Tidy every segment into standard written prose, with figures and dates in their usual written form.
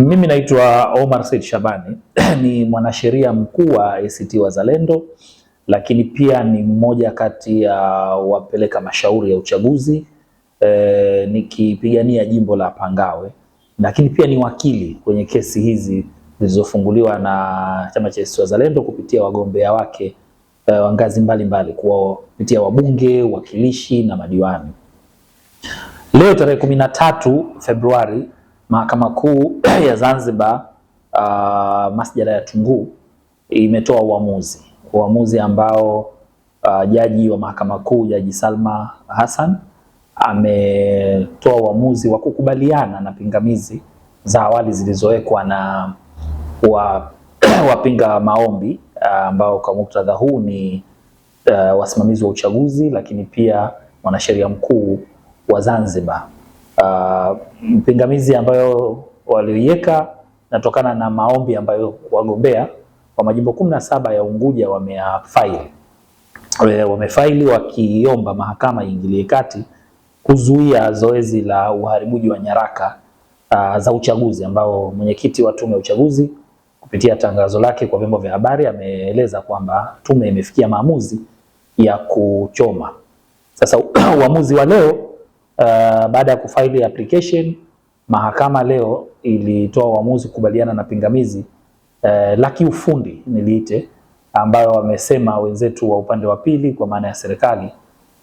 Mimi naitwa Omar Said Shabani ni mwanasheria mkuu wa ACT Wazalendo, lakini pia ni mmoja kati ya wapeleka mashauri ya uchaguzi nikipigania jimbo la Pangawe, lakini pia ni wakili kwenye kesi hizi zilizofunguliwa na chama cha ACT Wazalendo kupitia wagombea wake wa ngazi mbalimbali kupitia wabunge, wakilishi na madiwani. Leo tarehe 13 Februari Mahakama Kuu ya Zanzibar masjala ya Tunguu imetoa uamuzi ambao jaji wa Mahakama Kuu Jaji Salma Hassan ametoa uamuzi wa kukubaliana na pingamizi za awali zilizowekwa na wapinga maombi ambao kwa muktadha huu ni wasimamizi wa uchaguzi, lakini pia mwanasheria mkuu wa Zanzibar. Pingamizi ambayo walioiweka natokana na maombi ambayo wagombea wa majimbo 17 ya Unguja wamefaili wakiomba mahakama iingilie kati kuzuia zoezi la uharibuji wa nyaraka za uchaguzi, ambao mwenyekiti wa tume ya uchaguzi kupitia tangazo lake kwa vyombo vya habari ameeleza kwamba tume imefikia maamuzi ya kuchoma. Sasa uamuzi wa leo baada ya kufaili application, mahakama leo ilitoa uamuzi kukubaliana na pingamizi la kiufundi niliite, ambayo wamesema wenzetu wa upande wa pili kwa maana ya serikali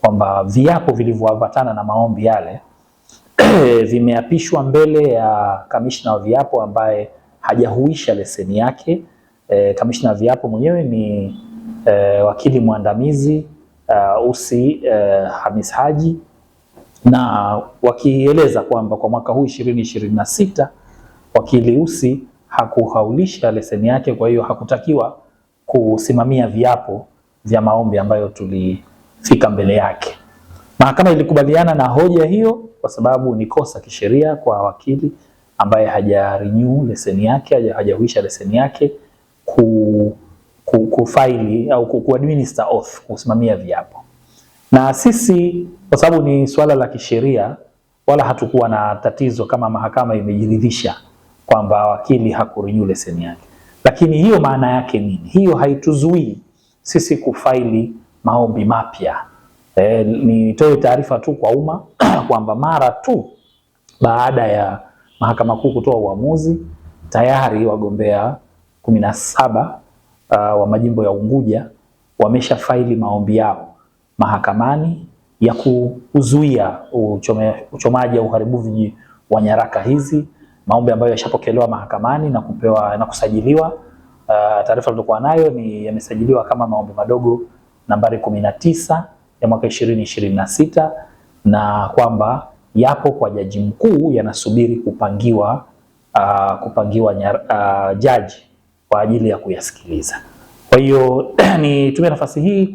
kwamba viapo vilivyoambatana na maombi yale vimeapishwa mbele ya kamishna wa viapo ambaye hajahuisha leseni yake. Kamishna wa viapo mwenyewe ni wakili mwandamizi Usi Hamis Haji, na wakieleza kwamba kwa mwaka huu 2026 wakili Usi hakuhaulisha leseni yake, kwa hiyo hakutakiwa kusimamia viapo vya maombi ambayo tulifika mbele yake. Mahakama ilikubaliana na hoja hiyo kwa sababu ni kosa kisheria kwa wakili ambaye hajarenew leseni yake, hajahuisha leseni yake kufaili au kuadminister oath, kusimamia viapo. Na sisi kwa sababu ni swala la kisheria wala hatukuwa na tatizo kama mahakama imejiridhisha kwamba wakili hakurenew leseni yake. Lakini hiyo maana yake nini? Hiyo haituzuii sisi kufaili maombi mapya. Nitoe taarifa tu kwa umma kwamba mara tu baada ya Mahakama Kuu kutoa uamuzi, tayari wagombea 17 wa majimbo ya Unguja wamesha faili maombi yao mahakamani ya kuzuia uchomaji au uharibuji wa nyaraka hizi, maombi ambayo yashapokelewa mahakamani na kupewa na kusajiliwa. Taarifa tulikuwa nayo ni yamesajiliwa kama maombi madogo nambari 19 ya mwaka 2026, na kwamba yapo kwa jaji mkuu yanasubiri kupangiwa jaji kwa ajili ya kuyasikiliza. Kwa hiyo nitumie nafasi hii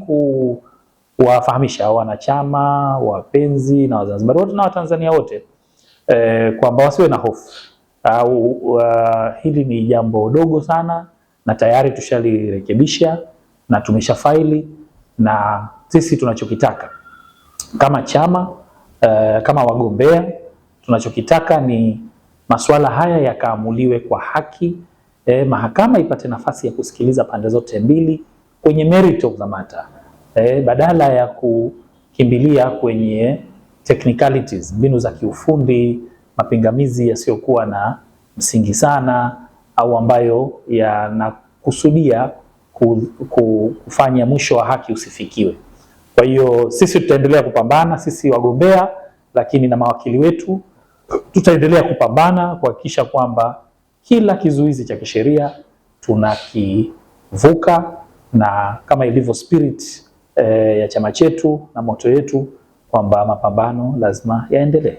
kuwafahamisha wanachama, wapenzi na Wazanzibari wote na Watanzania wote kwamba wasiwe na hofu. Hili ni jambo dogo sana na tayari tushalirekebisha na tumesha faili, na sisi tunachokitaka kama chama kama wagombea tunachokitaka ni masuala haya yakaamuliwe kwa haki. Mahakama ipate nafasi ya kusikiliza pande zote mbili kwenye merit of the matter, badala ya kukimbilia kwenye technicalities, mbinu za kiufundi, mapingamizi yasiyokuwa na msingi sana au ambayo yanakusudia kufanya mwisho wa haki usifikiwe. Kwa hiyo sisi tutaendelea kupambana, sisi wagombea, lakini na mawakili wetu tutaendelea kupambana kuhakikisha kwamba kila kizuizi cha kisheria tunakivuka, na kama ilivyo spirit ya chama chetu na moto yetu kwamba mapambano lazima yaendelee.